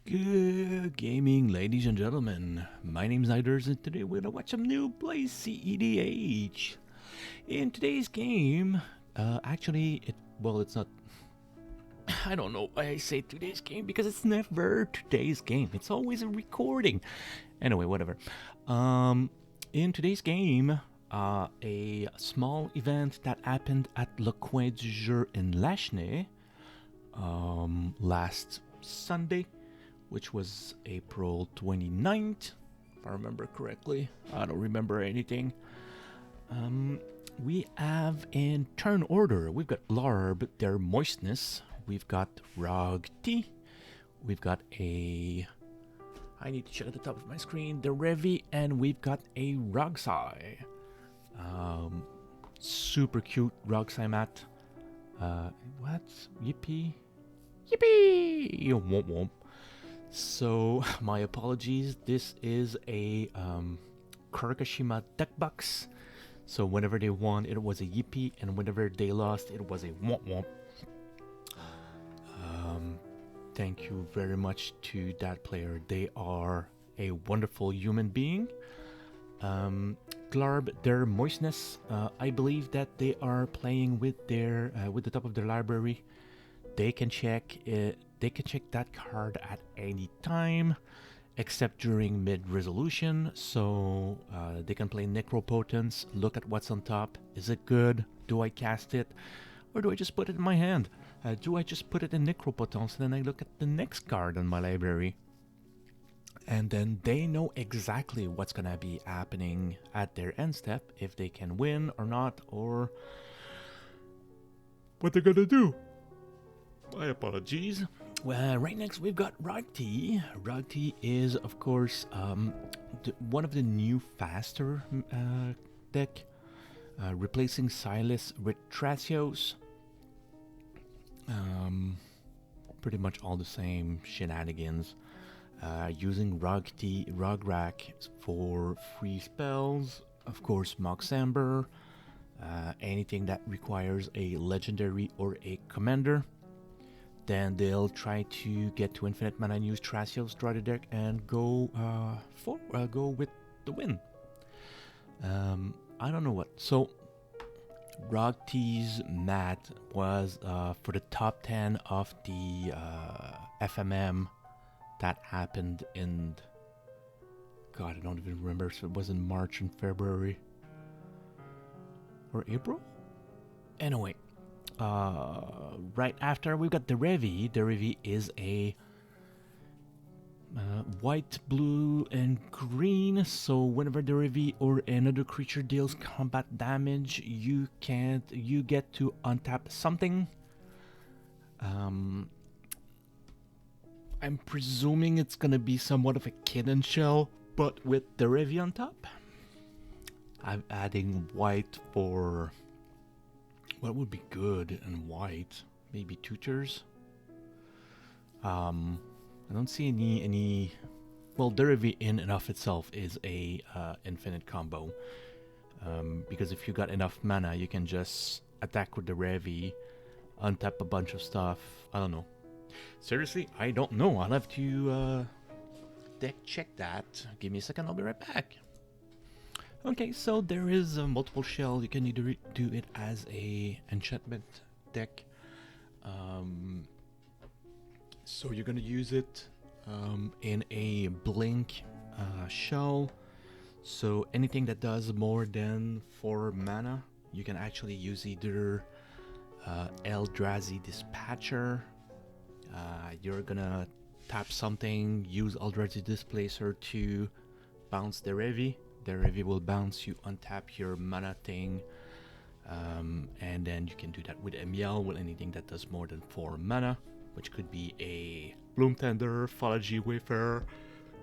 Good gaming, ladies and gentlemen. My name's Niders, and today we're gonna watch some new play cEDH. In today's game, it's not. I don't know why I say today's game because it's never today's game. It's always a recording. Anyway, whatever. In today's game, a small event that happened at Le Coin du Jeu in Lachenay last Sunday, which was April 29th, if I remember correctly. I don't remember anything. We have in turn order, we've got Glarb, their moistness. We've got RogTea. We've got I need to check at the top of my screen, Derevi, and we've got a RogSi. Super cute RogSi mat. What? Yippee? Yippee! Womp womp. So, my apologies, this is a Kurakashima deck box. So whenever they won, it was a yippee, and whenever they lost, it was a womp womp. Thank you very much to that player. They are a wonderful human being. Glarb, their moistness, I believe that they are playing with their with the top of their library. They can check it. They can check that card at any time, except during mid-resolution. So they can play Necropotence, look at what's on top. Is it good? Do I cast it? Or do I just put it in my hand? Do I just put it in Necropotence and then I look at the next card in my library? And then they know exactly what's gonna be happening at their end step, if they can win or not, or what they're gonna do. My apologies. Well, right next we've got RogTea. RogTea is, of course, one of the new faster deck, replacing Silas with Thrasios. Pretty much all the same shenanigans. Using RogTea, Rograck for free spells. Of course, Moxamber. Anything that requires a legendary or a commander. Then they'll try to get to infinite mana and use Thrasios, draw the deck, and go with the win. I don't know what. So, RogTea's mat was for the top 10 of the FMM that happened in. God, I don't even remember. So it was in March and February or April. Anyway. Right after we've got Derevi. Derevi is a white, blue, and green. So whenever Derevi or another creature deals combat damage, you get to untap something. I'm presuming it's gonna be somewhat of a kitten shell, but with Derevi on top. I'm adding white for. What would be good in white? Maybe tutors. I don't see any. Well, Derevi in and of itself is a infinite combo. Because if you got enough mana, you can just attack with Derevi, untap a bunch of stuff. I don't know. Seriously, I don't know. I'll have to deck check that. Give me a second. I'll be right back. Okay, so there is a multiple shell. You can either do it as a enchantment deck. So you're gonna use it in a blink shell. So anything that does more than 4 mana, you can actually use either Eldrazi Dispatcher. You're gonna tap something, use Eldrazi Displacer to bounce Derevi. Derevi will bounce, you untap your mana thing, and then you can do that with Emiel, with anything that does more than 4 mana, which could be a Bloom Tender, Phology Wayfarer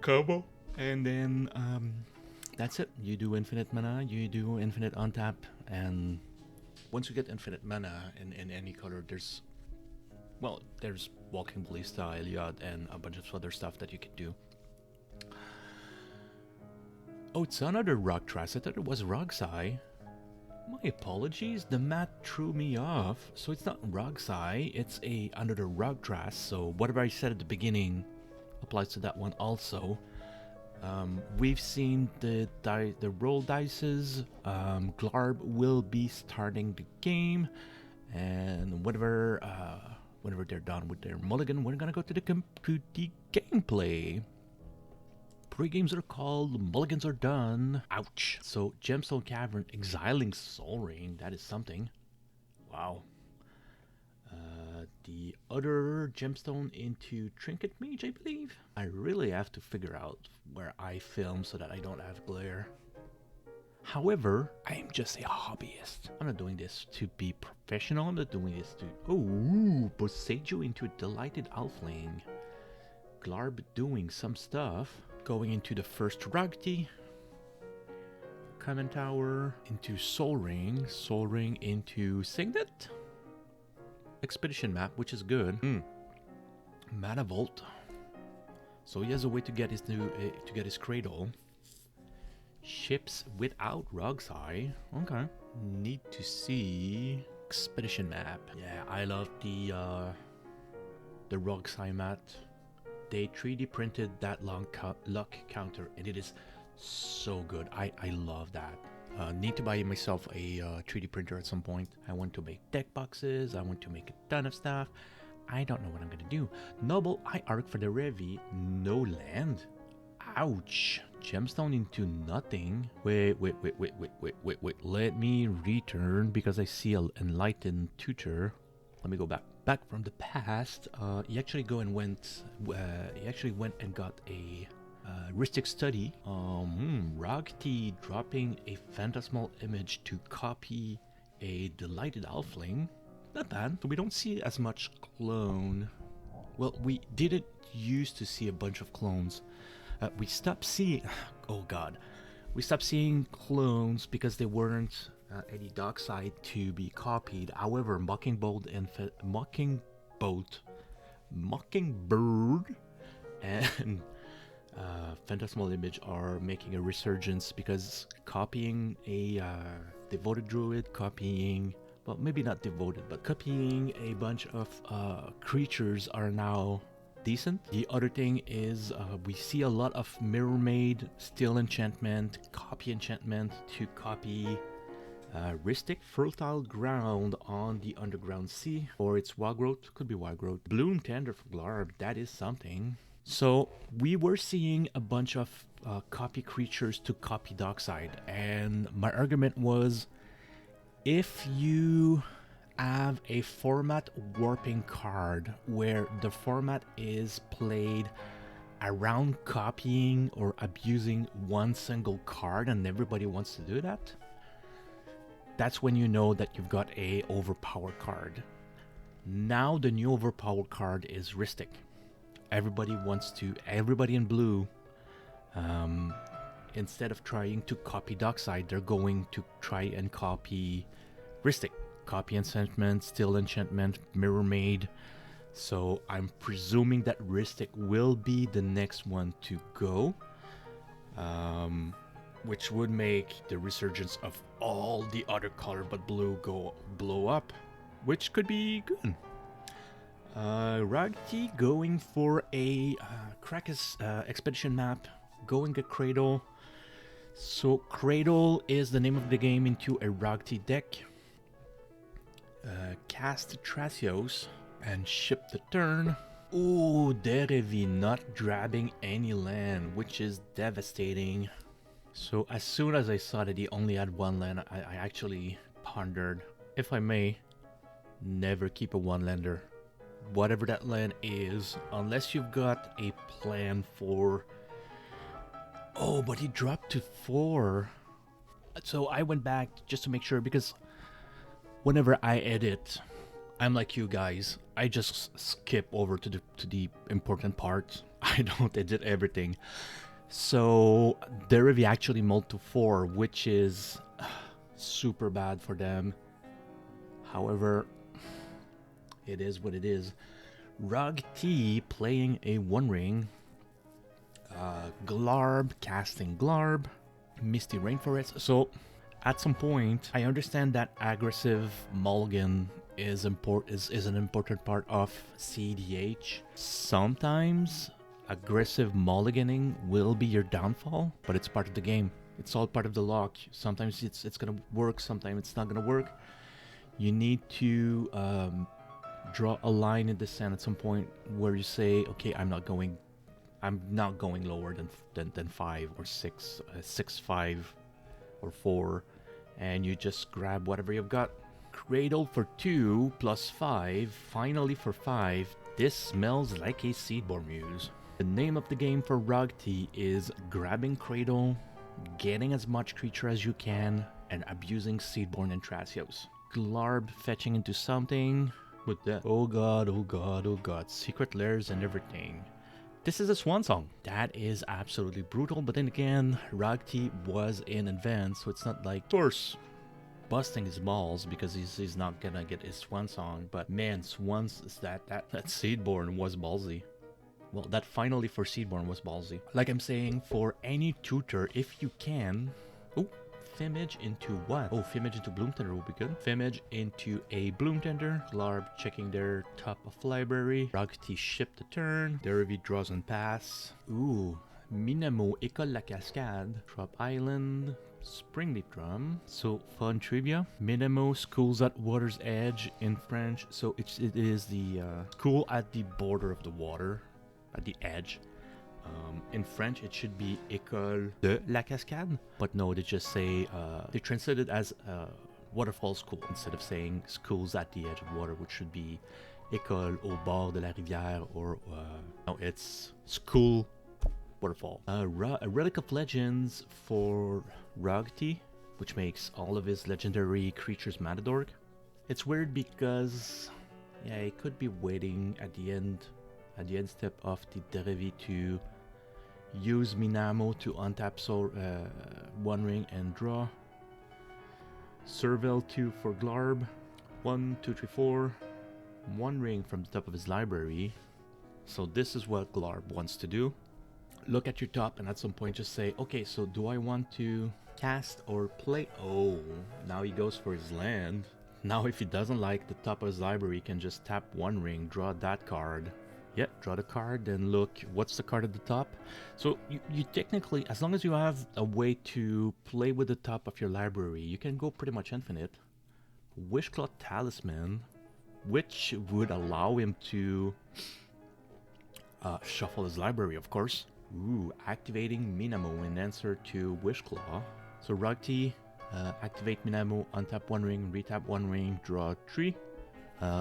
combo, and then that's it. You do infinite mana, you do infinite untap, and once you get infinite mana in any color, there's Walking Ballista, Iliad, and a bunch of other stuff that you can do. Oh, it's another RogTea. I thought it was RogSi. My apologies, the mat threw me off. So it's not RogSi, it's another RogTea. So whatever I said at the beginning applies to that one also. We've seen the roll dices. Glarb will be starting the game, and whenever they're done with their mulligan, we're gonna go to the gameplay. Pre-games are called, mulligans are done. Ouch. So, Gemstone Cavern, Exiling Soul Ring, that is something. Wow. The other gemstone into Trinket Mage, I believe. I really have to figure out where I film so that I don't have glare. However, I am just a hobbyist. I'm not doing this to be professional. I'm not doing this to... Oh, Boseiju into a Delighted Elfling. Glarb doing some stuff. Going into the first RogTea. Common Tower into Soul Ring. Soul Ring into Signet. Expedition map, which is good. Mana Vault. So he has a way to get his cradle. Ships without RogSi. Okay. Need to see expedition map. Yeah, I love the RogSi map. They 3D printed that luck counter, and it is so good. I love that. Need to buy myself a 3D printer at some point. I want to make deck boxes. I want to make a ton of stuff. I don't know what I'm gonna do. Noble Eye Arc for the Derevi. No land. Ouch. Gemstone into nothing. Wait. Let me return because I see an enlightened tutor. Let me go back from the past. He actually went and got a Ristic Study. RogTea dropping a phantasmal image to copy a Delighted Elfling. Not bad. We don't see as much clone. Well, we didn't used to see a bunch of clones. We stopped seeing... Oh god. We stopped seeing clones because they weren't any dark side to be copied. However, Mockingbird and Phantasmal Image are making a resurgence because copying a devoted druid, well, maybe not devoted, but copying a bunch of creatures are now decent. The other thing is we see a lot of Mirror Maid, Still Enchantment, Copy Enchantment to copy Ristic. Fertile Ground on the Underground Sea, or it's Wild Growth, could be Wild Growth. Bloom Tender for Glarb, that is something. So we were seeing a bunch of copy creatures to copy Dockside, and my argument was, if you have a format warping card where the format is played around copying or abusing one single card and everybody wants to do that, that's when you know that you've got a overpowered card. Now the new overpowered card is Ristic. Everybody in blue, instead of trying to copy Dockside, they're going to try and copy Ristic. Copy Enchantment, Still Enchantment, Mirror Maid. So I'm presuming that Ristic will be the next one to go, which would make the resurgence of all the other color but blue blow up, which could be good. RogTea going for a Krakus expedition map, going a Cradle. So Cradle is the name of the game into a RogTea deck. Cast Thrasios and ship the turn. Ooh, Derevi not grabbing any land, which is devastating. So as soon as I saw that he only had one land, I actually pondered, if I may, never keep a one-lander. Whatever that land is, unless you've got a plan for... Oh, but he dropped to 4. So I went back just to make sure, because whenever I edit, I'm like you guys. I just skip over to the important parts. I don't edit everything. So Derevi actually mulled to 4, which is super bad for them. However, it is what it is. RogTea playing a One Ring. Glarb casting Glarb. Misty Rainforest. So at some point, I understand that aggressive mulligan is an important part of cEDH. Sometimes aggressive mulliganing will be your downfall, but it's part of the game. It's all part of the lock. Sometimes it's gonna work, sometimes it's not gonna work. You need to draw a line in the sand at some point where you say, okay, I'm not going lower than 5 or 6, 6, 5 or 4, and you just grab whatever you've got. Cradle for 2 plus 5. Finally for 5. This smells like a Seedborn Muse. The name of the game for RogTea is grabbing Cradle, getting as much creature as you can, and abusing Seedborn and Thrasios. Glarb fetching into something with that. Oh god, oh god, oh god. Secret lairs and everything. This is a swan song. That is absolutely brutal, but then again, RogTea was in advance, so it's not like, of course, busting his balls because he's not gonna get his swan song. But man, swans, that Seedborn was ballsy. Well, that finally for Seedborn was ballsy. Like I'm saying, for any tutor, if you can... Oh, Fimage into what? Oh, Fimage into Bloom Tender will be good. Fimage into a Bloom Tender. Glarb checking their top of library. RogTea ship the turn. Derevi draws and pass. Ooh, Minamo École La Cascade. Drop Island. Springleaf Drum. So, fun trivia. Minamo, schools at water's edge in French. So, it is the school at the border of the water. At the edge. In French, it should be École de la Cascade, but no, they just say, they translate it as waterfall school instead of saying schools at the edge of water, which should be École au bord de la rivière, or no, it's school waterfall. A Relic of Legends for RogTea, which makes all of his legendary creatures Matador. It's weird because, yeah, it could be waiting at the end step of the Derevi to use Minamo to untap One Ring and draw. Surveil 2 for Glarb. 1, 2, 3, 4. One Ring from the top of his library. So this is what Glarb wants to do. Look at your top and at some point just say, okay, so do I want to cast or play? Oh, now he goes for his land. Now if he doesn't like the top of his library, he can just tap One Ring, draw that card. Yeah, draw the card, then look, what's the card at the top? So you technically, as long as you have a way to play with the top of your library, you can go pretty much infinite. Wishclaw Talisman, which would allow him to shuffle his library, of course. Ooh, activating Minamo in answer to Wishclaw. So RogTea, activate Minamo, untap One Ring, retap One Ring, draw 3.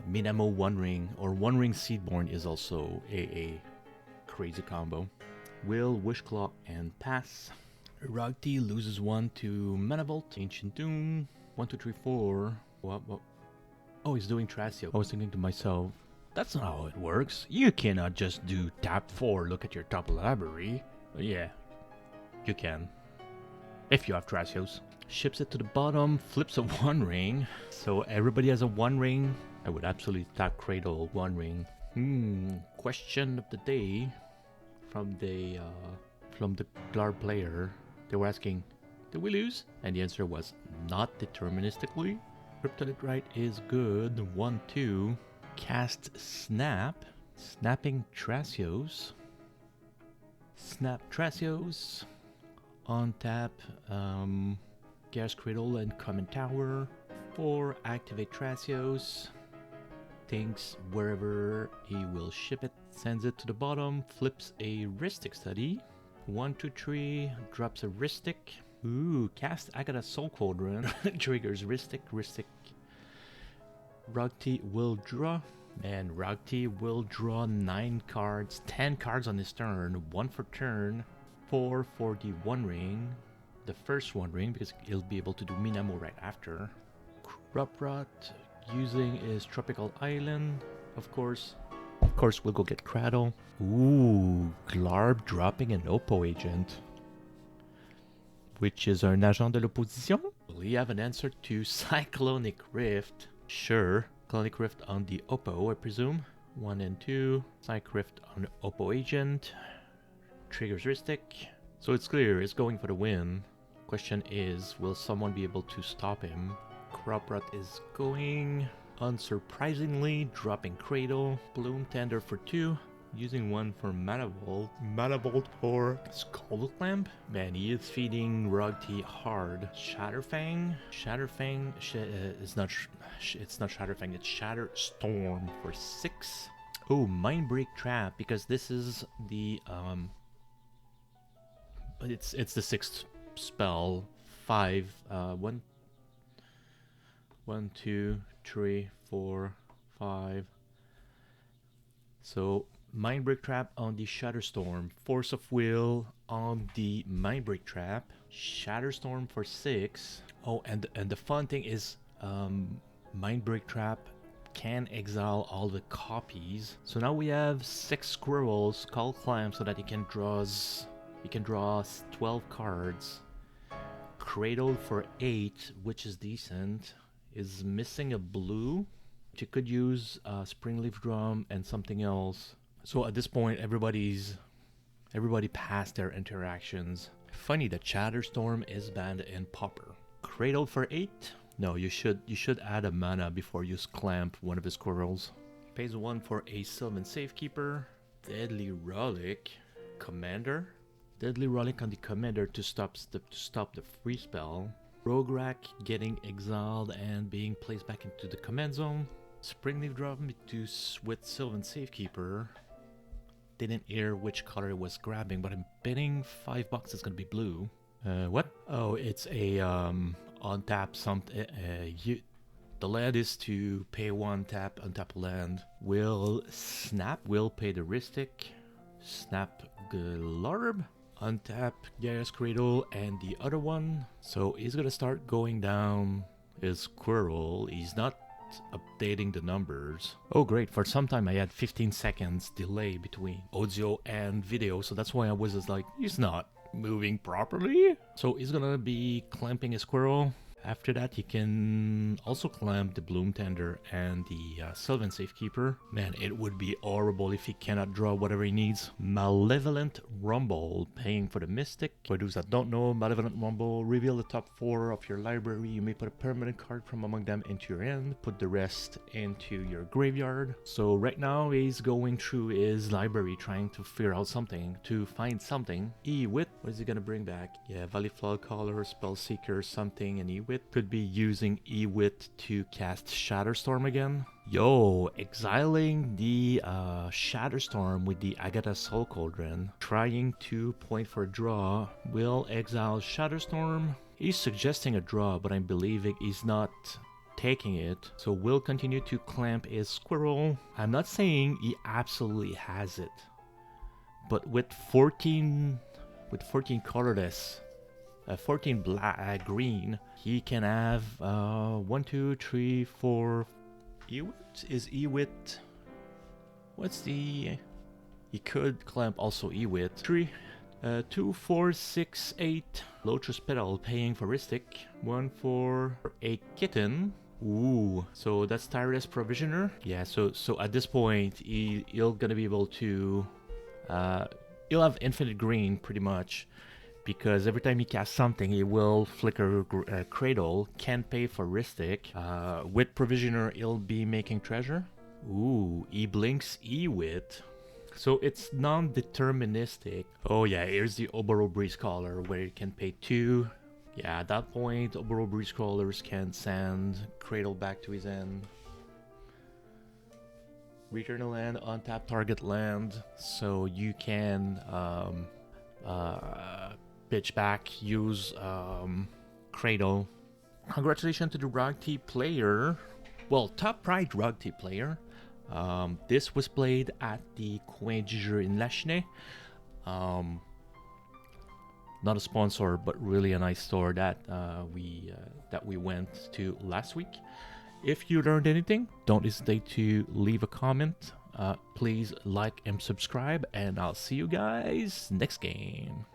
Minamo One Ring or One Ring Seedborn is also a crazy combo. Will Wishclaw and pass. RogTea loses 1 to Manavolt, Ancient Doom. 1, 2, 3, 4. What? Oh, he's doing Thrasios. I was thinking to myself, that's not how it works. You cannot just do tap 4, look at your top library. But yeah, you can. If you have Thrasios. Ships it to the bottom, flips a One Ring. So everybody has a One Ring. I would absolutely tap Cradle One Ring. Question of the day from the Glarb player. They were asking, did we lose? And the answer was not deterministically. Kryptonite is good. 1, 2. Cast Snap. Snapping Thrasios. Snap Thrasios. On tap. Gas Cradle and Common Tower. 4. Activate Thrasios. Thinks wherever he will ship it, sends it to the bottom, flips a Rhystic Study. 1, 2, 3, drops a Rhystic. Ooh, cast Agatha Soul Cauldron. Triggers Rhystic. RogTea will draw. And RogTea will draw 9 cards, 10 cards on his turn, 1 for turn, 4 for the One Ring. The first One Ring, because he'll be able to do Minamo right after. Crop Rot. Using his Tropical Island, of course. Of course, we'll go get Cradle. Ooh, Glarb dropping an Oppo agent. Which is un agent de l'opposition? Will he have an answer to Cyclonic Rift? Sure. Cyclonic Rift on the Oppo, I presume. 1 and 2. Cyc Rift on Oppo agent. Triggers Rhystic. So it's clear, it's going for the win. Question is, will someone be able to stop him? Crop Rot is going, unsurprisingly, dropping Cradle, Bloom Tender for 2, Using one for Mana Vault for Skull Clamp. Man, he is feeding RogTea hard. Shatterfang is not. It's not Shatterfang. It's Shatterstorm for 6. Oh, Mindbreak Trap, because this is the it's the 6th spell. 5. 1, 2, 3, 4, 5. So Mindbreak Trap on the Shatterstorm, Force of Will on the Mindbreak Trap, Shatterstorm for 6. Oh, and the fun thing is, Mindbreak Trap can exile all the copies. So now we have 6 squirrels, Skull Clamp, so that he can draw 12 cards. Cradle for 8, which is decent. Is missing a blue. You could use Springleaf Drum and something else. So at this point, everybody passed their interactions. Funny that Shatterstorm is banned in Pauper. Cradle for 8. No, you should add a mana before you clamp one of his squirrels. Pays 1 for a Sylvan Safekeeper. Deadly Relic. Commander. Deadly Relic on the Commander to stop the free spell. Rogue Rack getting exiled and being placed back into the command zone. Springleaf Drum with Sylvan Safekeeper. Didn't hear which color it was grabbing, but I'm betting $5 is gonna be blue. What? Oh, it's a on tap something. The land is to pay 1 tap, untap land. Will pay the Ristic. Snap Glarb. Untap Gaia's Cradle and the other one. So he's gonna start going down his squirrel. He's not updating the numbers. Oh great, for some time I had 15 seconds delay between audio and video, so that's why I was just like, he's not moving properly. So he's gonna be clamping his squirrel. After that, he can also clamp the Bloom Tender and the Sylvan Safekeeper. Man, it would be horrible if he cannot draw whatever he needs. Malevolent Rumble, paying for the Mystic. For those that don't know, Malevolent Rumble, reveal the top 4 of your library. You may put a permanent card from among them into your hand. Put the rest into your graveyard. So right now, he's going through his library trying to figure out something, to find something. Ewit, what is he gonna bring back? Yeah, Valleyflower Caller, Spellseeker, something, and Ewit. Could be using Ewit to cast Shatterstorm again. Yo, exiling the Shatterstorm with the Agatha Soul Cauldron. Trying to point for a draw. Will exile Shatterstorm. He's suggesting a draw, but I'm believing he's not taking it. So we'll continue to clamp his squirrel. I'm not saying he absolutely has it. But with 14 colorless, 14 black green, he can have 1, 2, 3, 4. Ewit is Ewit. What's the? He could clamp also Ewit. 3, 2, 4, 6, 8. Lotus Petal paying for Ristic. 1 for a kitten. Ooh, so that's Tireless Provisioner. Yeah, so at this point he'll gonna be able to he'll have infinite green pretty much. Because every time he casts something, he will flicker Cradle, can pay for Ristic. With Provisioner, he'll be making Treasure. Ooh, he blinks Ewit. So it's non-deterministic. Oh yeah, here's the Oboro Breeze Caller, where you can pay 2. Yeah, at that point, Oboro Breeze Crawlers can send Cradle back to his end. Return a land, untap target land, so you can pitch back, use Cradle. Congratulations to the RogTea player. Well, top right RogTea player. This was played at the Coin du Jeu in Lachenay. Not a sponsor, but really a nice store that we went to last week. If you learned anything, don't hesitate to leave a comment. Please like and subscribe, and I'll see you guys next game.